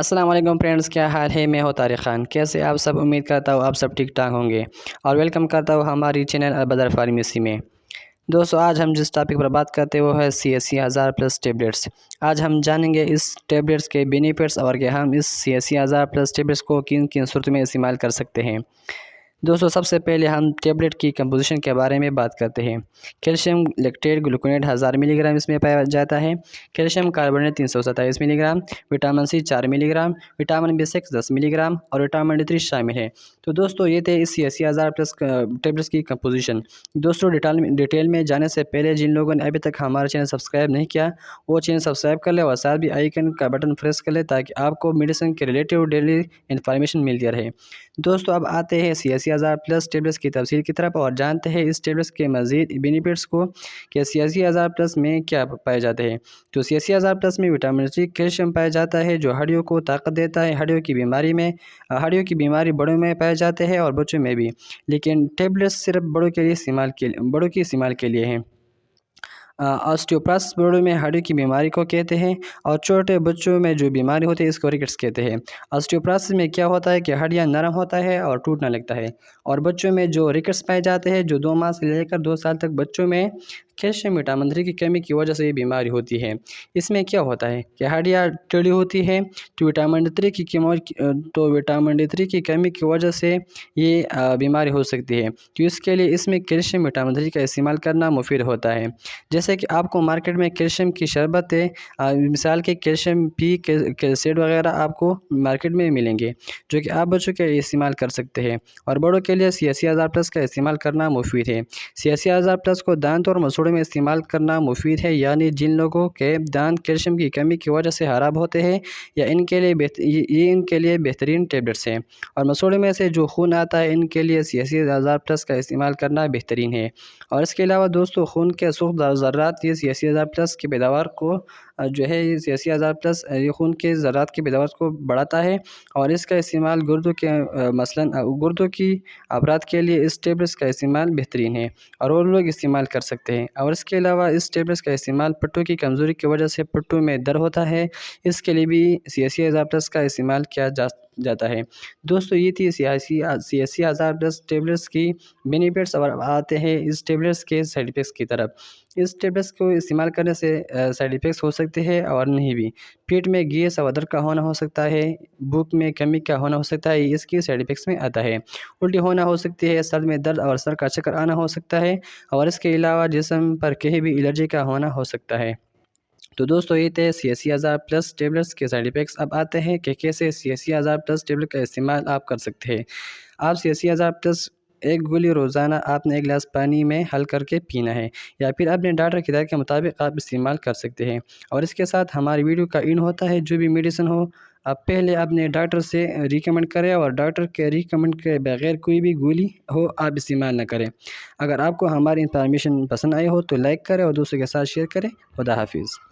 السلام علیکم فرینڈز، کیا حال ہے؟ میں ہوں طارق خان۔ کیسے آپ سب؟ امید کرتا ہوں آپ سب ٹھیک ٹھاک ہوں گے اور ویلکم کرتا ہوں ہماری چینل البدر فارمیسی میں۔ دوستو، آج ہم جس ٹاپک پر بات کرتے ہیں وہ ہے CSC1000+ ٹیبلیٹس۔ آج ہم جانیں گے اس ٹیبلیٹس کے بینیفٹس اور کہ ہم اس CSC1000+ ٹیبلیٹس کو کن کن صورتوں میں استعمال کر سکتے ہیں۔ دوستو، سب سے پہلے ہم ٹیبلیٹ کی کمپوزیشن کے بارے میں بات کرتے ہیں۔ کیلشیم لیکٹیٹ گلوکونیٹ 1000 ملی گرام اس میں پایا جاتا ہے۔ کیلشیم کاربونیٹ 327 ملی گرام، وٹامن سی 4 ملی گرام، وٹامن B6 10 ملی گرام اور وٹامن D3 شامل ہے۔ تو دوستو، یہ تھے اس CSC1000+ ٹیبلیٹس کی کمپوزیشن۔ دوستو، ڈیٹیل میں جانے سے پہلے جن لوگوں نے ابھی تک ہمارا چینل سبسکرائب نہیں کیا وہ چینل سبسکرائب کر لے اور ساتھ بھی آئیکن کا بٹن پریس کر لے تاکہ آپ کو میڈیسن کے ریلیٹیو ڈیلی انفارمیشن ملتی رہے۔ دوستو، اب آتے ہیں CSC1000+ ٹیبلیٹس کی تفصیل کی طرف اور جانتے ہیں اس ٹیبلیٹس کے مزید بینیفٹس کو کہ CSC1000+ میں کیا پائے جاتے ہیں۔ تو CSC1000+ میں وٹامن C کیلشیم پایا جاتا ہے جو ہڈیوں کو طاقت دیتا ہے۔ ہڈیوں کی بیماری بڑوں میں پائے جاتے ہیں اور بچوں میں بھی، لیکن ٹیبلیٹس صرف بڑوں کے استعمال کے لیے ہیں۔ آسٹیوپروسس بڑوں میں ہڈی کی بیماری کو کہتے ہیں اور چھوٹے بچوں میں جو بیماری ہوتی ہے اس کو رکٹس کہتے ہیں۔ آسٹیوپروسس میں کیا ہوتا ہے کہ ہڈیاں نرم ہوتا ہے اور ٹوٹنے لگتا ہے، اور بچوں میں جو رکٹس پائے جاتے ہیں جو 2 ماہ سے لے کر 2 سال تک بچوں میں کیلشیم وٹامن D کی کمی کی وجہ سے یہ بیماری ہوتی ہے۔ اس میں کیا ہوتا ہے کہ ہڈیاں ٹیڑھی ہوتی ہے تو وٹامن D3 کی کمی کی وجہ سے یہ بیماری ہو سکتی ہے۔ تو اس کے لیے اس میں کیلشیم وٹامن D کا استعمال کرنا مفید ہوتا ہے۔ جیسے کہ آپ کو مارکیٹ میں کیلشیم کی شربت مثال کے کیلشیم پی کیلسیڈ وغیرہ آپ کو مارکیٹ میں ملیں گے جو کہ آپ بچوں کے لیے استعمال کر سکتے ہیں، اور بڑوں کے لیے CSC1000+ کا استعمال کرنا مفید ہے۔ CSC1000+ کو دانت اور مسوڑوں میں استعمال کرنا مفید ہے، یعنی جن لوگوں کے دانت کیلشیم کی کمی کی وجہ سے خراب ہوتے ہیں یا ان کے لیے بہترین ٹیبلیٹس ہیں، اور مسوڑوں میں سے جو خون آتا ہے ان کے لیے CSC1000+ کا استعمال کرنا بہترین ہے۔ اور اس کے علاوہ دوستو، خون کے سوخت ذرات یہ CSC1000+ کی پیداوار کو CSC1000+ یہ خون کے ذرات کی پیداوار کو بڑھاتا ہے، اور اس کا استعمال گردوں کی امراض کے لیے اس ٹیبلیٹس کا استعمال بہترین ہے اور وہ لوگ استعمال کر سکتے ہیں۔ اور اس کے علاوہ اس ٹیبلیٹس کا استعمال پٹھوں کی کمزوری کی وجہ سے پٹھوں میں درد ہوتا ہے، اس کے لیے بھی CSC1000+ کا استعمال کیا جاتا ہے۔ دوستو، یہ تھی CSC1000+ ٹیبلیٹس کی بینیفٹس، اور آتے ہیں اس ٹیبلیٹس کے سائیڈ ایفیکٹس کی طرف۔ اس ٹیبلیٹس کو استعمال کرنے سے سائیڈ ایفیکٹس ہو سکتے ہیں اور نہیں بھی۔ پیٹ میں گیس اور ادر کا ہونا ہو سکتا ہے، بھوک میں کمی کا ہونا ہو سکتا ہے، اس کی سائیڈ ایفیکٹس میں آتا ہے۔ الٹی ہونا ہو سکتی ہے، سر میں درد اور سر کا چکر آنا ہو سکتا ہے، اور اس کے علاوہ جسم پر کہیں بھی الرجی کا ہونا ہو سکتا ہے۔ تو دوستو، یہ تھے CSC1000+ ٹیبلیٹس کے سائیڈ ایفیکٹس۔ اب آتے ہیں کہ کیسے CSC1000+ ٹیبلیٹ کا استعمال آپ کر سکتے ہیں۔ آپ CSC1000+ ایک گولی روزانہ آپ نے 1 گلاس پانی میں حل کر کے پینا ہے، یا پھر اپنے ڈاکٹر کی ہدایت کے مطابق آپ استعمال کر سکتے ہیں۔ اور اس کے ساتھ ہماری ویڈیو کا اینڈ ہوتا ہے، جو بھی میڈیسن ہو آپ پہلے اپنے ڈاکٹر سے ریکمنڈ کریں، اور ڈاکٹر کے ریکمنڈ کے بغیر کوئی بھی گولی ہو آپ استعمال نہ کریں۔ اگر آپ کو ہماری انفارمیشن پسند آئی ہو تو لائک کریں اور دوستوں کے ساتھ شیئر کریں۔ خدا حافظ۔